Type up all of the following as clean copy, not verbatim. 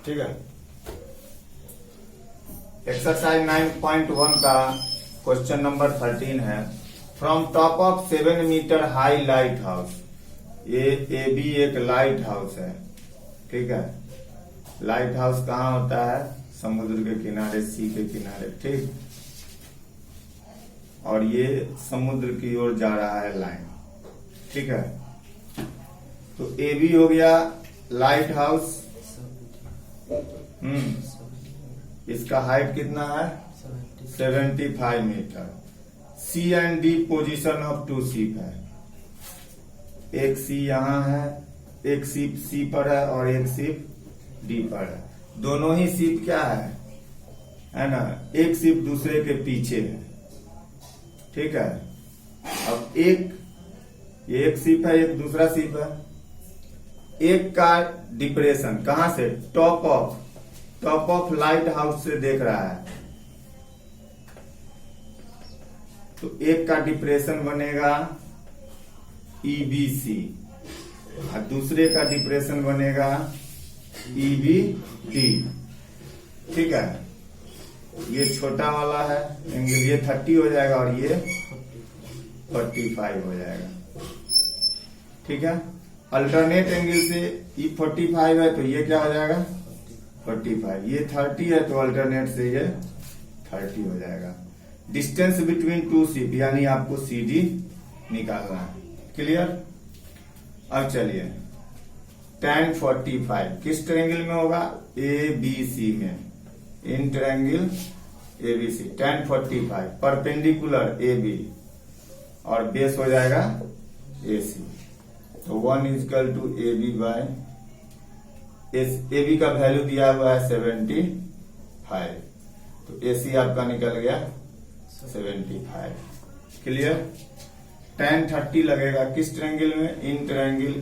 ठीक है। एक्सरसाइज 9.1 का क्वेश्चन नंबर 13 है। From top of 7 metre high lighthouse, ये भी एक लाइट हाउस है। ठीक है, लाइट हाउस कहाँ होता है? समुद्र के किनारे, सी के किनारे। ठीक, और ये समुद्र की ओर जा रहा है लाइन। ठीक है, तो ए बी हो गया लाइट हाउस। इसका हाइट कितना है? 75 metre. C and D position of two ship है। एक सी यहां है, एक शिप सी पर है और एक शिप डी पर है। दोनों ही शिप क्या है ना, एक शिप दूसरे के पीछे है। ठीक है, अब एक शिप है, एक दूसरा शिप है। एक का डिप्रेशन कहां से? टॉप ऑफ लाइट हाउस से देख रहा है, तो एक का डिप्रेशन बनेगा EBC और दूसरे का डिप्रेशन बनेगा EBD। ठीक है, ये छोटा वाला है एंगल, ये 30 हो जाएगा और ये 45 हो जाएगा। ठीक है, अल्टरनेट एंगल से ये 45 है तो ये क्या हो जाएगा? 45। ये 30 है तो अल्टरनेट से ये 30 हो जाएगा। डिस्टेंस बिटवीन टू शिप यानी आपको CD निकालना है। क्लियर? अब चलिए, tan 45 किस ट्रायंगल में होगा? ABC में, in triangle ABC। tan 45 perpendicular AB और बेस हो जाएगा AC। तो 1 = AB बाय AB का वैल्यू दिया हुआ है 75, तो AC आपका निकल गया 75। क्लियर? tan 30 लगेगा किस ट्रायंगल में? इन ट्रायंगल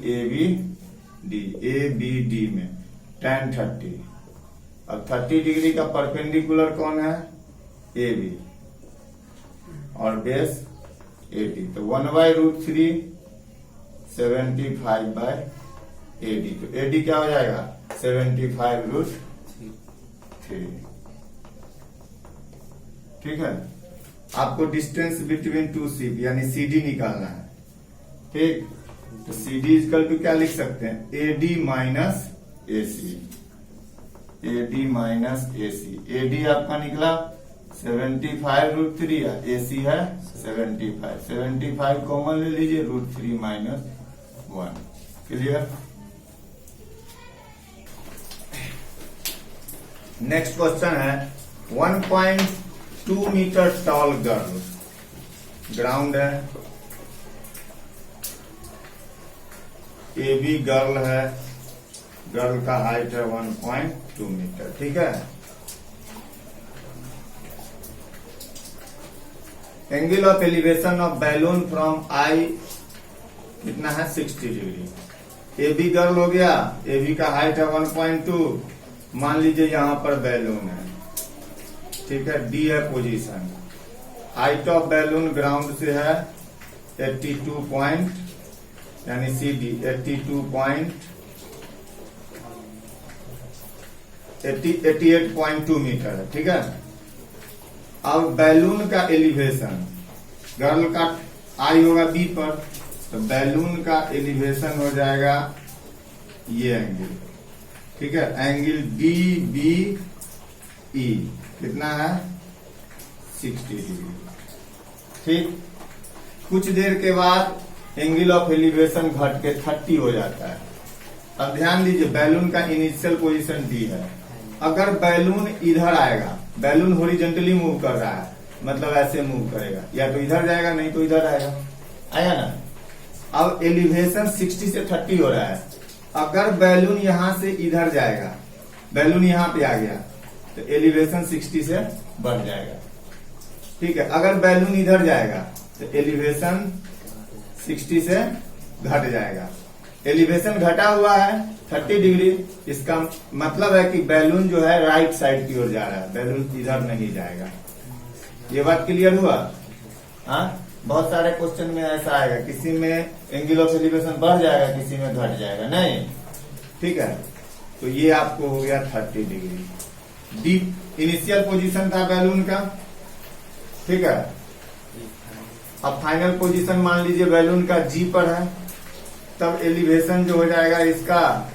ABD में tan 30। अब 30 डिग्री का परपेंडिकुलर कौन है? AB और बेस 80, तो 1/√3 75/AD। तो AD क्या हो जाएगा? 75√3। ठीक है, आपको डिस्टेंस बिटवीन टू शिप यानी CD निकालना है। ठीक, तो CD = क्या लिख सकते हैं? AD minus AC। AD minus AC। AD आपका निकला 75√3 है, AC है 75। 75 कॉमन ले लीजिए, √3 - 1। क्लियर? नेक्स्ट क्वेश्चन है 1.2 मीटर टॉल गर्ल, ग्राउंड है, AB गर्ल है, गर्ल का हाइट है 1.2 मीटर। ठीक है, angle of elevation of balloon from I कितना है? 60 डिग्री। AB गर्ल हो गया, AB का हाइट है 1.2। मान लीजिए यहां पर बैलून है। ठीक है, D है position. Height of balloon ground से है 82 पॉइंट, यानी CD 88.2 मीटर है। ठीक है, अब बैलून का एलिवेशन, गर्ल का आई होगा B पर, तो बैलून का एलिवेशन हो जाएगा ये एंगल। ठीक है, एंगल DBE कितना है? 60 डिग्री। ठीक, कुछ देर के बाद एंगल ऑफ एलिवेशन घट के 30 हो जाता है। अब ध्यान दीजिए, बैलून का इनिशियल पोजीशन D है। अगर बैलून इधर आएगा, बैलून हॉरिजॉन्टली मूव कर रहा है, मतलब ऐसे मूव करेगा, या तो इधर जाएगा नहीं तो इधर आएगा। आया ना? अब एलिवेशन 60 से 30 हो रहा है। अगर बैलून यहां से इधर जाएगा, बैलून यहां पे आ गया, तो एलिवेशन 60 से बढ़ जाएगा। ठीक है, अगर बैलून इधर जाएगा तो एलिवेशन 60 से घट जाएगा। एलिवेशन घटा हुआ है 30 डिग्री, इसका मतलब है कि बैलून जो है राइट साइड की ओर जा रहा है, बैलून इधर नहीं जाएगा। ये बात क्लियर हुआ? हाँ, बहुत सारे क्वेश्चन में ऐसा आएगा, किसी में एंगल ऑफ एलिवेशन बढ़ जाएगा, किसी में घट जाएगा। नहीं, ठीक है। तो ये आपको हो गया 30 डिग्री। डी इनिशियल पोजीशन था बैलून का, ठीक है। अब फाइनल पोजीशन मान लीजिए बैलून का जी पर है, तब एलिवेशन जो हो जाएगा इसका,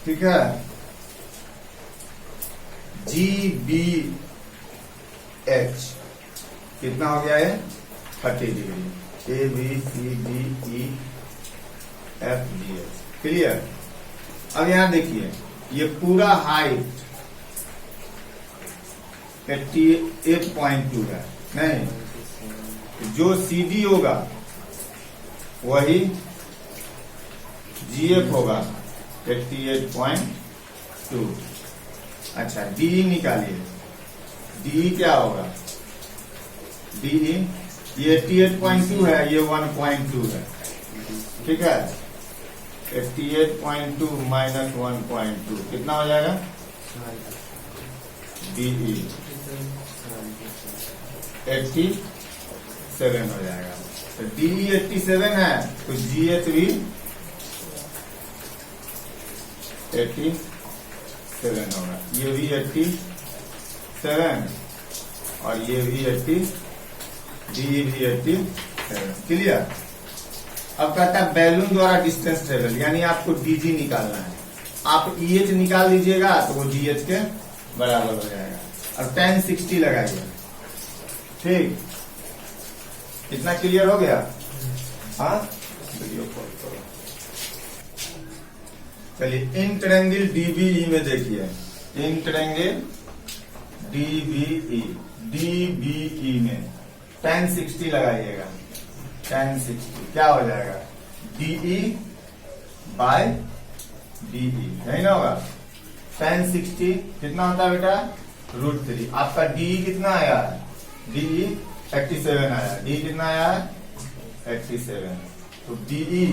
ठीक है, जी बी एच कितना हो गया है 30 degree. A B C D E F G H, clear. अब यहां देखिए ये पूरा हाइट 88.2 है, नहीं, जो सी डी होगा वही जी एफ होगा 88.2। अच्छा, डीई निकालिए, डीई क्या होगा, डीई ये 88.2 है, ये 1.2 है, ठीक है। 88.2 माइनस 1.2 कितना हो जाएगा, डीई 87 हो जाएगा। तो डीई 87 है तो जीएच भी 87 होगा, ये भी 87 और ये भी 80, डीई भी 87, क्लियर। अब कहता है बैलून द्वारा डिस्टेंस ट्रेवल, यानी आपको डीजी निकालना है। आप ईएच निकाल लीजिएगा तो वो डीएच के बराबर हो जाएगा। अब 1060 लगाइए, ठीक, इतना क्लियर हो गया। हाँ, वीडियो कॉल करो। चलिए इन ट्रायंगल डीबीई में देखिए, इन ट्रायंगल डीबीई में 1060 लगाइएगा। 1060 क्या हो जाएगा, डीई बाय डीई, यही ना होगा। 1060 कितना होता है बेटा, √3। आपका डीई कितना आया है, डीई 87 आया, डी कितना आया है 87, तो डीई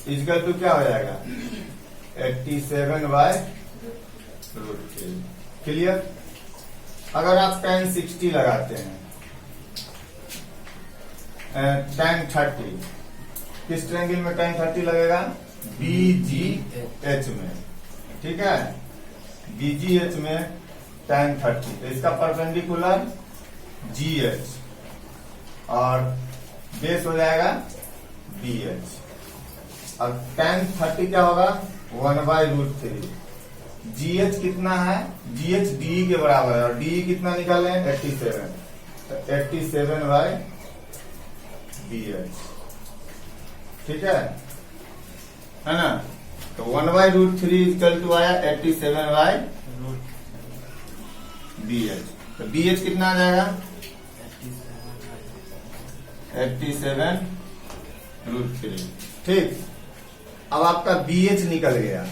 इजकल टू क्या हो जाएगा 87 बाय √3, क्लियर। अगर आप 1060 लगाते हैं, 1030 किस ट्रायंगल में 1030 लगेगा, बीजीएच में, ठीक है, बीजीएच में 1030, तो इसका परपेंडिकुलर जीएच और बेस हो जाएगा बीएच। अब 1030 क्या होगा 1/√3। जीएच कितना है, जीएच डी के बराबर है और डी कितना निकाले 87, तो 87 बाय बीएच, ठीक है ना। तो 1/√3 इक्वल टू आया 87 बाय बीएच, तो बीएच कितना आ जाएगा 87√3, ठीक। अब आपका बीएच निकल गया,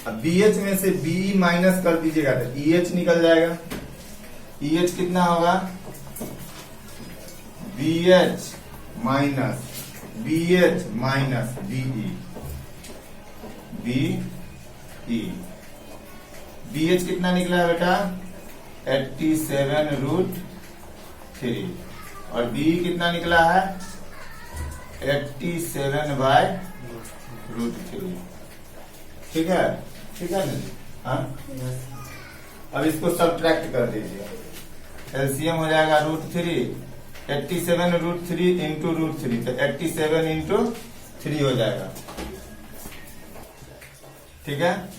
अब बीएच में से बी माइनस कर दीजिएगा तो ईएच निकल जाएगा। ईएच कितना होगा, बीएच माइनस बीई, बीएच कितना निकला है बेटा 87√3 और बी कितना निकला है 87/√3, ठीक है, ठीक है ना। हाँ, अब इसको सब्ट्रैक्ट कर दीजिए, एलसीएम हो जाएगा √3, 87√3 इंटू √3, तो 87 इंटू 3 हो जाएगा, ठीक है।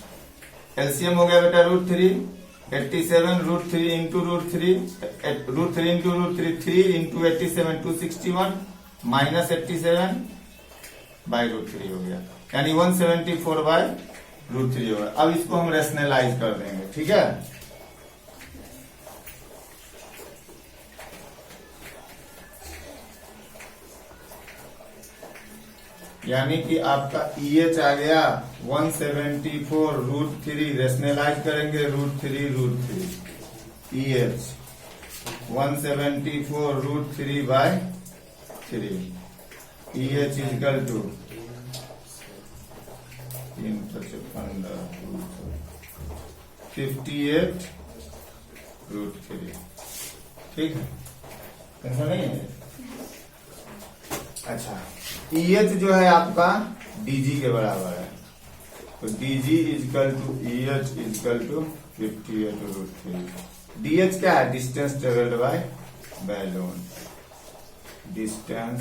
एलसीएम हो गया बेटा √3, 87√3 इंटू √3, √3 इंटू √3, 3 इंटू 87 261 माइनस 87/√3 हो गया, यानी 174/√3 होगा। अब इसको हम रेशनलाइज कर देंगे, ठीक है। यानी कि आपका ईएच आ गया 174√3, रेशनलाइज करेंगे √3 ईएच 174√3/3, ईएच इक्वल टू 58√3, ठीक है, टेंशन नहीं है। अच्छा, ईएच जो है आपका डीजी के बराबर है, तो dg equal to EH equal to 58√3। dH क्या है? Distance travelled by balloon, distance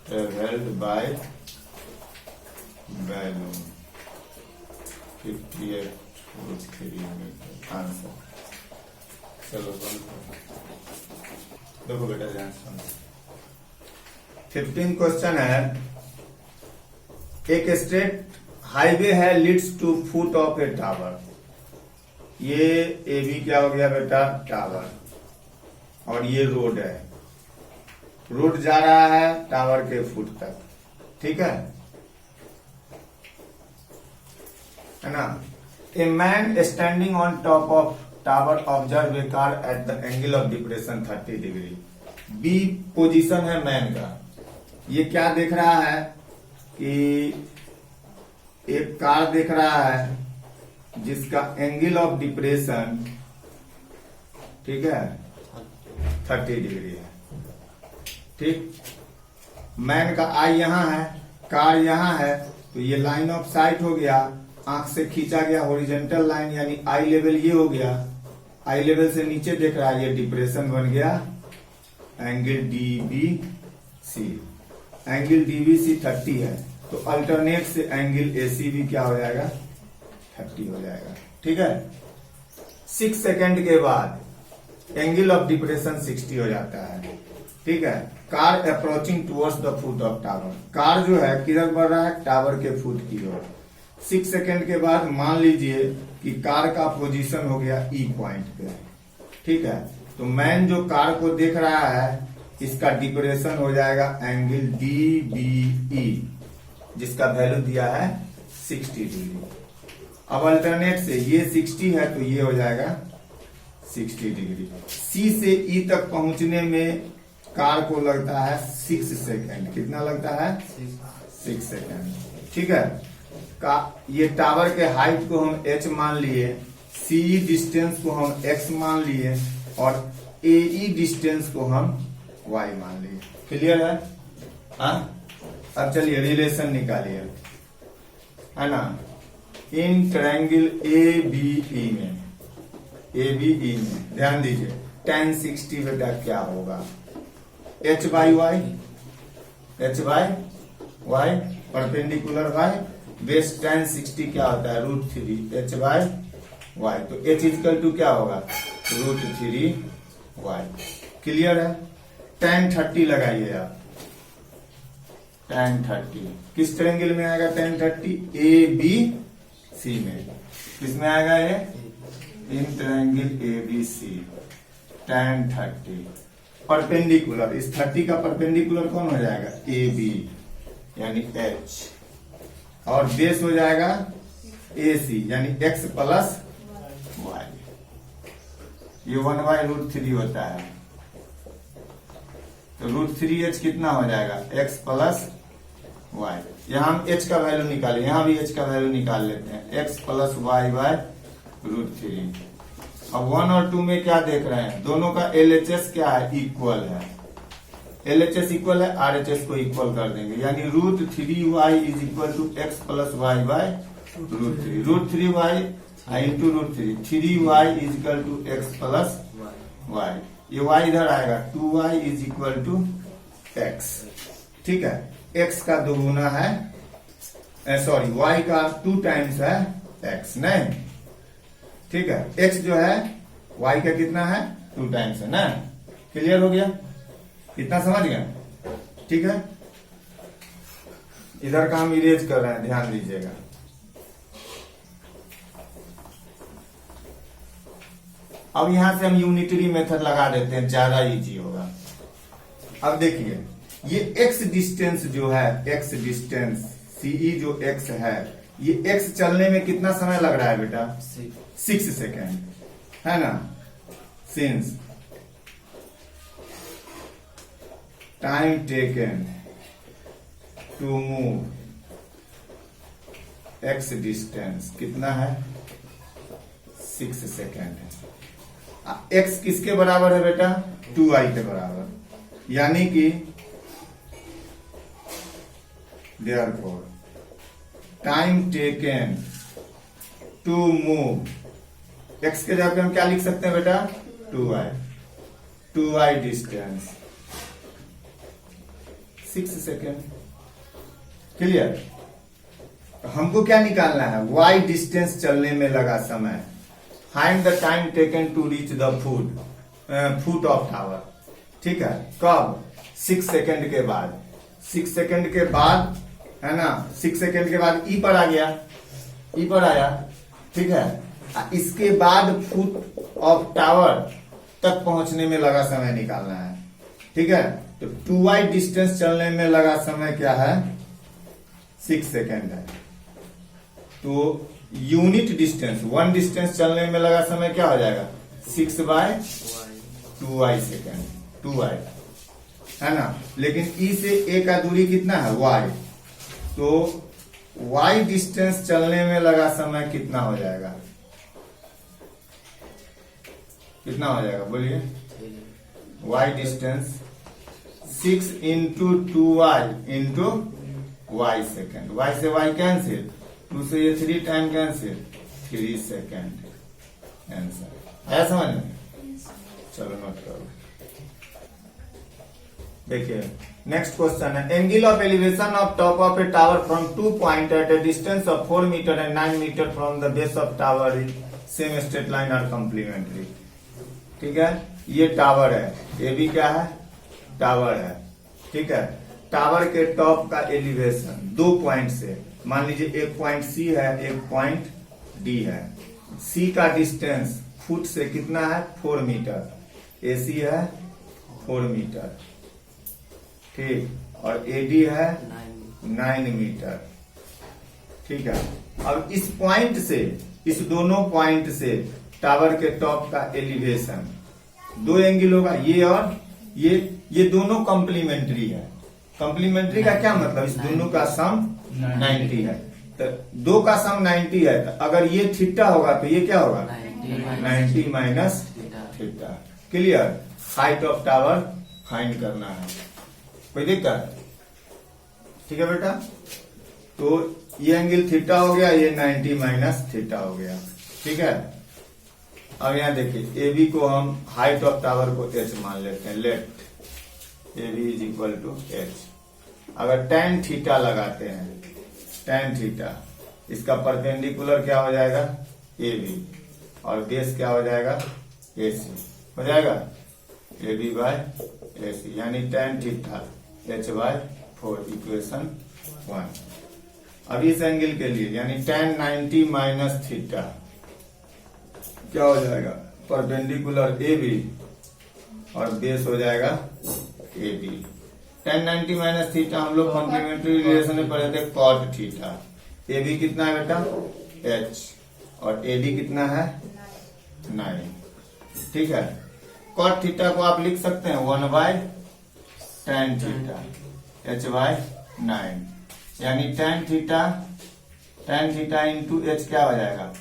travelled by balloon 58√3 metre answer. चलो देखो बेटा ध्यान से 15 क्वेश्चन है। एक स्ट्रेट हाईवे है leads to foot of a tower. ये ए बी क्या हो गया बेटा? टावर। और ये रोड है, रोड जा रहा है टावर के फुट तक, ठीक है ना? A man standing on top of tower observe a car at the angle of depression 30 degree. B position है मैन का। ये क्या देख रहा है कि एक कार देख रहा है जिसका एंगल ऑफ डिप्रेशन, ठीक है, 30 डिग्री है, ठीक। मैन का आई यहां है, कार यहां है, तो ये लाइन ऑफ साइट हो गया, आंख से खींचा गया हॉरिजॉन्टल लाइन, यानी आई लेवल ये हो गया। आई लेवल से नीचे देख रहा है, ये डिप्रेशन बन गया एंगल DBC। एंगल DBC 30 है, तो अल्टरनेट से एंगल AC भी क्या हो जाएगा? 30 हो जाएगा, ठीक है। 6 सेकेंड के बाद एंगल ऑफ डिप्रेशन 60 हो जाता है, ठीक है। Car approaching towards the foot of tower. Car जो है किधर बढ़ रहा है? टावर के फुट की ओर। 6 सेकेंड के बाद मान लीजिए कि कार का पोजीशन हो गया E पॉइंट पे, ठीक है। तो मैन जो कार को देख रहा है, इसका डिप्रेशन हो जाएगा एंगल DBE, जिसका वैल्यू दिया है 60 डिग्री। अब अल्टरनेट से ये 60 है, तो ये हो जाएगा 60 डिग्री। C से E तक पहुंचने में कार को लगता है 6 सेकेंड। कितना लगता है? 6 सेकेंड, ठीक है। ये टावर के हाइट को हम H मान लिए, CE डिस्टेंस को हम X मान लिए, और AE डिस्टेंस को हम Y मान लिए। क्लियर है? हाँ, अब चलिए रिलेशन निकालिए, है ना। इन ट्रायंगल ABE में ध्यान दीजिए, tan 60 बेटा क्या होगा? H by Y perpendicular by base. tan 60 क्या होता है? √3 H बाई वाई। तो H इजकल टू क्या होगा? √3 y। क्लियर है? tan 30 लगाइए आप। tan 30 किस ट्रायंगल में आएगा? tan 30 ABC में। किसमें आएगा ये? In triangle ABC। tan 30 perpendicular, इस 30 का परपेंडिकुलर कौन हो जाएगा? AB यानी H, और बेस हो जाएगा AC यानी X प्लस Y। ये 1/√3 होता है, तो √3H कितना हो जाएगा? X plus Y। यहां हम H का वैल्यू निकालें, यहां भी H का वैल्यू निकाल लेते हैं, X प्लस Y/√3। अब 1 और 2 में क्या देख रहे हैं? दोनों का LHS क्या है? इक्वल है। LHS इक्वल है, RHS को इक्वल कर देंगे, यानी √3y is equal to X plus Y/√3। √3y into √3, 3y is equal to X plus Y। ये y इधर आएगा, 2y is equal to X, ठीक है। X का 2 गुना है, सॉरी y का 2 टाइम्स है X, नहीं, ठीक है। X जो है y का कितना है? 2 टाइम्स है ना। क्लियर हो गया? इतना समझ गए? ठीक है। इधर का हम इरेज कर रहे हैं, ध्यान दीजिएगा। अब यहां से हम यूनिटरी मेथड लगा देते हैं, ज्यादा इजी होगा। अब देखिए, ये x डिस्टेंस जो है, x डिस्टेंस CE जो x है, ये x चलने में कितना समय लग रहा है बेटा? 6 सेकेंड, है ना। Since time taken to move x distance कितना है? 6 सेकेंड है। x किसके बराबर है बेटा? 2y के बराबर, यानी कि therefore time taken to move, x के जगह पे हम क्या लिख सकते हैं बेटा, 2y डिस्टेंस 6 सेकेंड। क्लियर। तो हमको क्या निकालना है, y डिस्टेंस चलने में लगा समय। Find the time taken to reach the foot of tower. ठीक है, कब, 6 सेकेंड के बाद। 6 सेकेंड के बाद है ना, 6 सेकेंड के बाद ई पर आ गया, ई पर आया। ठीक है, इसके बाद फुट ऑफ टावर तक पहुंचने में लगा समय निकालना है। ठीक है, तो 2y डिस्टेंस चलने में लगा समय क्या है, 6 सेकेंड है। तो यूनिट डिस्टेंस, 1 डिस्टेंस चलने में लगा समय क्या हो जाएगा, 6/2y सेकेंड, 2y है ना। लेकिन ई से ए का दूरी कितना है, y, तो y डिस्टेंस चलने में लगा समय कितना हो जाएगा, कितना हो जाएगा बोलिए, y distance 6 into 2y into y second, y से y कैंसिल, 2 से ये 3 टाइम कैंसिल, 3 सेकेंड आंसर। आया समझ में, चलो नोट करो। देखिए नेक्स्ट क्वेश्चन है, angle of elevation of top of a tower from 2 point at a distance of 4 metre and 9 metre from the base of tower is same straight line are complementary. ठीक है, ये tower है, ये भी क्या है, tower है। ठीक है, टावर के टॉप का एलिवेशन 2 पॉइंट से, मान लीजिए एक पॉइंट सी है, एक पॉइंट डी है। सी का डिस्टेंस फुट से कितना है, 4 मीटर, एसी है 4 मीटर। ठीक, और एडी है 9 मीटर। ठीक है, अब इस पॉइंट से, इस दोनों पॉइंट से टावर के टॉप का एलिवेशन 2 एंगल होगा, ये और ये दोनों कॉम्प्लीमेंट्री है। कॉम्प्लीमेंट्री का क्या मतलब, इस दोनों का सम 90 है। तो 2 का सम 90 है, तो अगर ये थीटा होगा तो ये क्या होगा, 90 minus theta. Clear. Height of tower find करना है, कोई दिक्कत, ठीक है बेटा। तो ये एंगल थीटा हो गया, ये 90 माइनस थीटा हो गया। ठीक है, अब यहां देखिए ए बी को हम हाइट ऑफ टावर को h मान लेते हैं, let A B is equal to h। अगर tan थीटा लगाते हैं, tan थीटा, इसका परपेंडिकुलर क्या हो जाएगा, ए बी, और बेस क्या हो जाएगा, ए सी हो जाएगा, ए बी बाय ए सी, यानी tan थीटा h/4, इक्वेशन 1। अब इस एंगल के लिए यानी tan 90 माइनस थीटा क्या हो जाएगा, परपेंडिकुलर ए बी और बेस हो जाएगा A B. tan 90 minus theta हम लोग कॉम्प्लीमेंट्री रिलेशन में पढ़े थे, cot थीटा। ए बी कितना है बेटा, h, और ए डी कितना है, 9। ठीक है, cot थीटा को आप लिख सकते हैं 1/tan थीटा h/9, यानी tan थीटा इंटू h क्या हो जाएगा,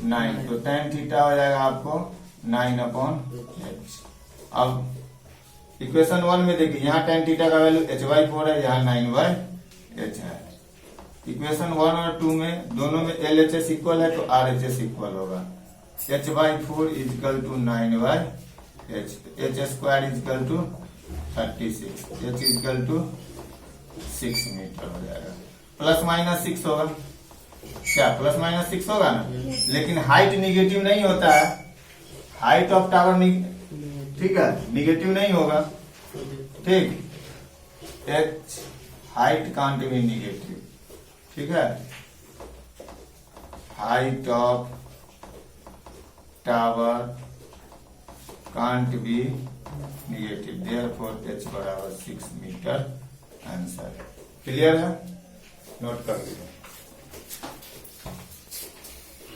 9। तो tan थीटा हो जाएगा आपको 9/h। अब इक्वेशन 1 में देखिए, यहाँ tan थीटा का वैल्यू h/4 है, यहाँ 9/h है। इक्वेशन 1 और 2 में दोनों में LHS इक्वल है, तो RHS इक्वल होगा। h/4 is equal to 9/h, h² is equal to 36, h is equal to 6 metre हो जाएगा। प्लस माइनस 6 होगा, क्या प्लस माइनस 6 होगा ना, लेकिन हाइट निगेटिव नहीं होता है, हाइट ऑफ टावर ठीक है, निगेटिव नहीं होगा। ठीक, h height can't be negative. ठीक है, height of tower can't be negative, therefore h बराबर 6 मीटर आंसर। क्लियर है, नोट कर लीजिए।